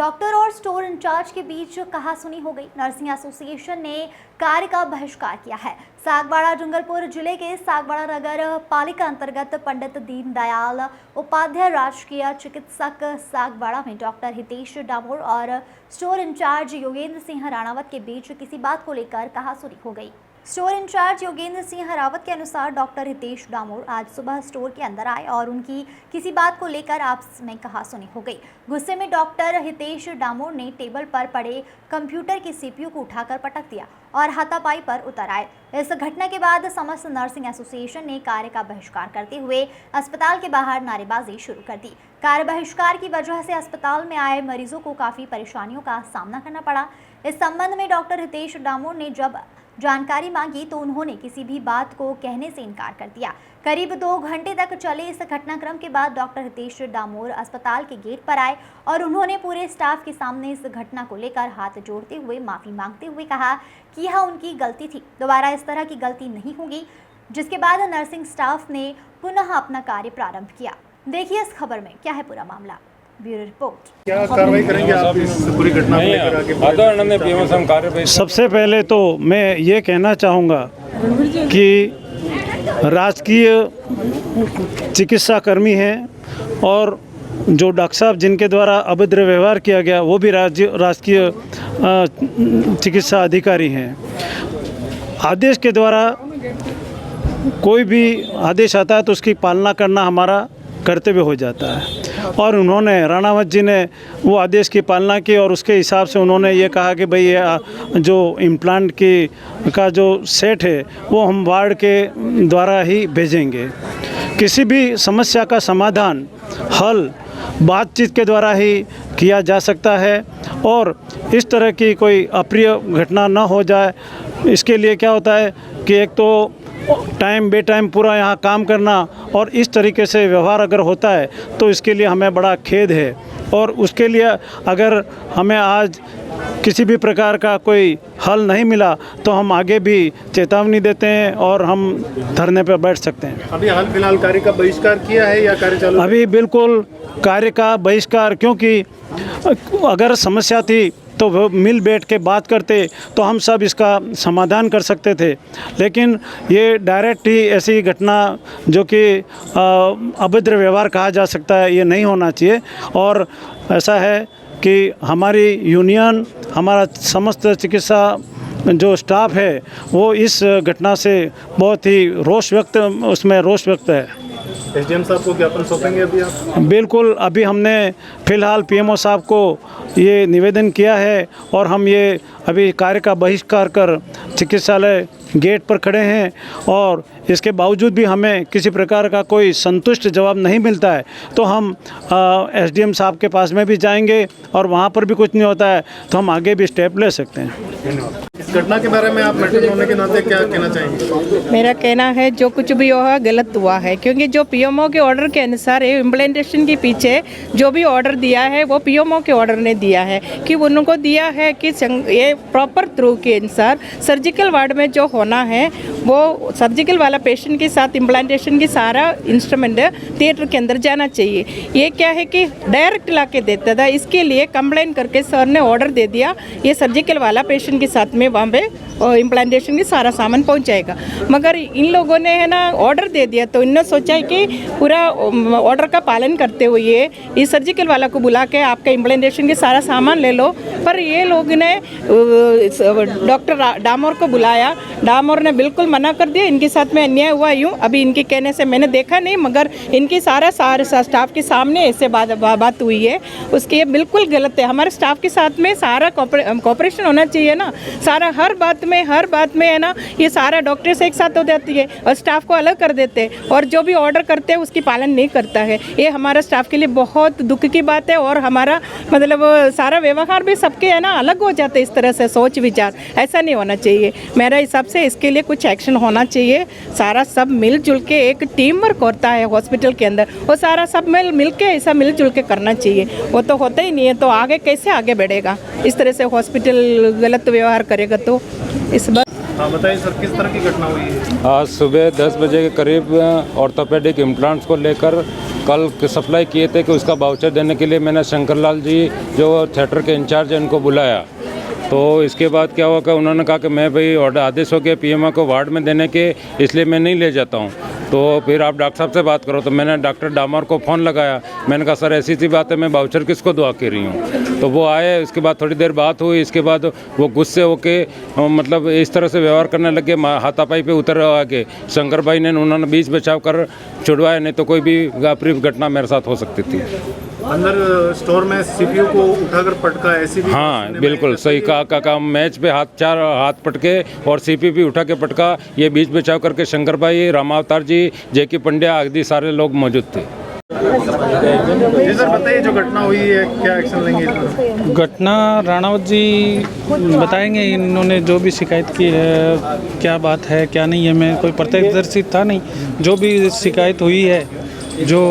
Doctor और store incharge के बीच कहासुनी हो गई। नर्सिंग एसोसिएशन ने कार्य का बहिष्कार किया है। सागवाड़ा डूंगरपुर जिले के सागवाड़ा नगर पालिका अंतर्गत पंडित दीनदयाल उपाध्याय राजकीय चिकित्सक सागवाड़ा में डॉक्टर हितेश डामोर और स्टोर इंचार्ज योगेंद्र सिंह राणावत के बीच किसी बात को लेकर कहासुनी हो गई। स्टोर इंचार्ज योगेंद्र सिंह रावत के अनुसार डॉक्टर हितेश डामोर आज सुबह स्टोर के अंदर आए और उनकी किसी बात को लेकर आपस में कहासुनी हो गई। गुस्से में डॉक्टर हितेश डामोर ने टेबल पर पड़े कंप्यूटर की सीपीयू को उठाकर पटक दिया और हाथापाई पर उतर आए। इस घटना के बाद समस्त नर्सिंग एसोसिएशन ने कार्य का बहिष्कार करते हुए अस्पताल के बाहर नारेबाजी शुरू कर दी। कार्य बहिष्कार की वजह से अस्पताल में आए मरीजों को काफी परेशानियों का सामना करना पड़ा। इस संबंध में डॉक्टर हितेश डामोर ने जब जानकारी मांगी तो उन्होंने किसी भी बात को कहने से इनकार कर दिया। करीब 2 घंटे तक चले इस घटनाक्रम के बाद डॉक्टर हितेश डामोर अस्पताल के गेट पर आए और उन्होंने पूरे स्टाफ के सामने इस घटना को लेकर हाथ जोड़ते हुए माफी मांगते हुए कहा कि यह उनकी गलती थी, दोबारा इस तरह की गलती नहीं होगी। जिसके बाद नर्सिंग स्टाफ ने पुनः अपना कार्य प्रारंभ किया। देखिए इस खबर में क्या है पूरा मामला। Bureau report. क्या कार्रवाई करेंगे आप इस पूरी घटना को लेकर आगे? सबसे पहले तो मैं ये कहना चाहूँगा कि राजकीय चिकित्सा कर्मी हैं और जो डॉक्टर साहब जिनके द्वारा अभद्र व्यवहार किया गया वो भी राजकीय चिकित्सा अधिकारी हैं। आदेश के द्वारा कोई भी आदेश आता है तो उसकी पालना करना हमारा कर्तव्य हो जाता है और उन्होंने राणावत जी ने वो आदेश की पालना की और उसके हिसाब से उन्होंने ये कहा कि भाई ये जो इम्प्लांट का जो सेट है वो हम वार्ड के द्वारा ही भेजेंगे। किसी भी समस्या का समाधान हल बातचीत के द्वारा ही किया जा सकता है और इस तरह की कोई अप्रिय घटना न हो जाए, इसके लिए क्या होता है कि एक तो टाइम बे टाइम पूरा यहाँ काम करना और इस तरीके से व्यवहार अगर होता है तो इसके लिए हमें बड़ा खेद है और उसके लिए अगर हमें आज किसी भी प्रकार का कोई हल नहीं मिला तो हम आगे भी चेतावनी देते हैं और हम धरने पर बैठ सकते हैं। अभी हाल फिलहाल कार्य का बहिष्कार किया है या कार्य चालू? अभी बिल्कुल कार्य का बहिष्कार, क्योंकि अगर समस्या थी तो वो मिल बैठ के बात करते तो हम सब इसका समाधान कर सकते थे, लेकिन ये डायरेक्ट ही ऐसी घटना जो कि अभद्र व्यवहार कहा जा सकता है ये नहीं होना चाहिए। और ऐसा है कि हमारी यूनियन, हमारा समस्त चिकित्सा जो स्टाफ है वो इस घटना से बहुत ही रोष व्यक्त है। एसडीएम साहब को ज्ञापन सौंपेंगे अभी आप? बिल्कुल, अभी हमने फिलहाल पीएमओ साहब को ये निवेदन किया है और हम ये अभी कार्य का बहिष्कार कर चिकित्सालय गेट पर खड़े हैं और इसके बावजूद भी हमें किसी प्रकार का कोई संतुष्ट जवाब नहीं मिलता है तो हम एसडीएम साहब के पास में भी जाएंगे और वहाँ पर भी कुछ नहीं होता है तो हम आगे भी स्टेप ले सकते हैं। धन्यवाद। इस घटना के बारे में आप मैट्रिक होने के नाते क्या कहना चाहेंगे? मेरा कहना है जो कुछ भी हुआ गलत हुआ है, क्योंकि जो पीएमओ के ऑर्डर के अनुसार इम्प्लीमेंटेशन के पीछे जो भी ऑर्डर दिया है वो पीएमओ के ऑर्डर ने दिया है कि उनको दिया है कि ये प्रॉपर थ्रू के अनुसार सर्जिकल वार्ड में जो होना है वो सर्जिकल वाला पेशेंट के साथ इम्प्लांटेशन की सारा इंस्ट्रूमेंट थिएटर के अंदर जाना चाहिए। ये क्या है कि डायरेक्ट ला के देता था, इसके लिए कंप्लेन करके सर ने ऑर्डर दे दिया ये सर्जिकल वाला पेशेंट के साथ में वहाँ पे इम्प्लांटेशन की सारा सामान पहुँच जाएगा। मगर इन लोगों ने है ना ऑर्डर दे दिया तो इन्होंने सोचा है कि पूरा ऑर्डर का पालन करते हुए इस सर्जिकल वाला को बुला के आपका इम्प्लांटेशन के सारा सामान ले लो, पर ये लोग ने डॉक्टर डामोर को बुलाया, डामोर ने बिल्कुल मना कर दिया। इनके साथ में अन्याय हुआ यूँ, अभी इनके कहने से मैंने देखा नहीं मगर इनकी सारा स्टाफ के सामने ऐसे बात हुई है, उसके ये बिल्कुल गलत है। हमारे स्टाफ के साथ में सारा कोऑपरेशन होना चाहिए ना, सारा हर बात में है ना, ये सारा डॉक्टर्स एक साथ हो जाती है और स्टाफ को अलग कर देते हैं और जो भी ऑर्डर करते हैं उसकी पालन नहीं करता है। ये हमारा स्टाफ के लिए बहुत दुख की बात है और हमारा मतलब सारा व्यवहार भी सबके है ना अलग हो जाता है। इस तरह से सोच विचार ऐसा नहीं होना चाहिए। मेरा हिसाब से इसके लिए कुछ एक्शन होना चाहिए। सारा सब मिलजुल के एक टीम वर्क होता है हॉस्पिटल के अंदर, वो सारा सब मिल के ऐसा मिलजुल के करना चाहिए। वो तो होता ही नहीं है तो आगे कैसे आगे बढ़ेगा? इस तरह से हॉस्पिटल गलत व्यवहार करेगा तो इस बार। हाँ बताइए सर, किस तरह की घटना हुई है? आज सुबह 10 बजे के करीब ऑर्थोपेडिक इम्प्लांट्स को लेकर कल सप्लाई किए थे कि उसका वाउचर देने के लिए मैंने शंकरलाल जी जो थिएटर के इंचार्ज हैं उनको बुलाया। तो इसके बाद क्या हुआ कि उन्होंने कहा कि मैं भाई ऑर्डर आदेश हो गया पीएमओ को वार्ड में देने के, इसलिए मैं नहीं ले जाता हूँ। तो फिर आप डॉक्टर साहब से बात करो। तो मैंने डॉक्टर डामर को फ़ोन लगाया, मैंने कहा सर ऐसी सी बात है, मैं वाउचर किसको दुआ के रही हूँ। तो वो आए, इसके बाद थोड़ी देर बात हुई, इसके बाद वो गुस्से होके मतलब इस तरह से व्यवहार करने लगे, हाथापाई पे उतर आके शंकर भाई ने उन्होंने बीच बचाव कर छुड़वाया, नहीं तो कोई भी अप्रिय घटना मेरे साथ हो सकती थी। अंदर स्टोर में सीपीयू को उठाकर पटका, ऐसी भी हाँ बिल्कुल सही कहा। मैच पे चार हाथ पटके और सीपी भी उठा के पटका। ये बीच बचाव करके शंकर भाई, रामावतार जी, जेके पंड्या आदि सारे लोग मौजूद थे। जी सर बताइए, जो घटना हुई है क्या एक्शन लेंगे इस पर? घटना राणावत जी बताएंगे, इन्होंने जो भी शिकायत की है क्या बात है क्या नहीं है। मैं कोई प्रत्यक्षदर्शी था नहीं, जो भी शिकायत हुई है, जो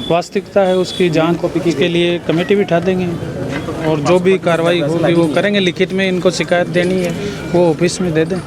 वास्तविकता है उसकी जांच के लिए कमेटी बिठा देंगे और जो भी कार्रवाई होगी वो करेंगे। लिखित में इनको शिकायत देनी है वो ऑफिस में दे दें।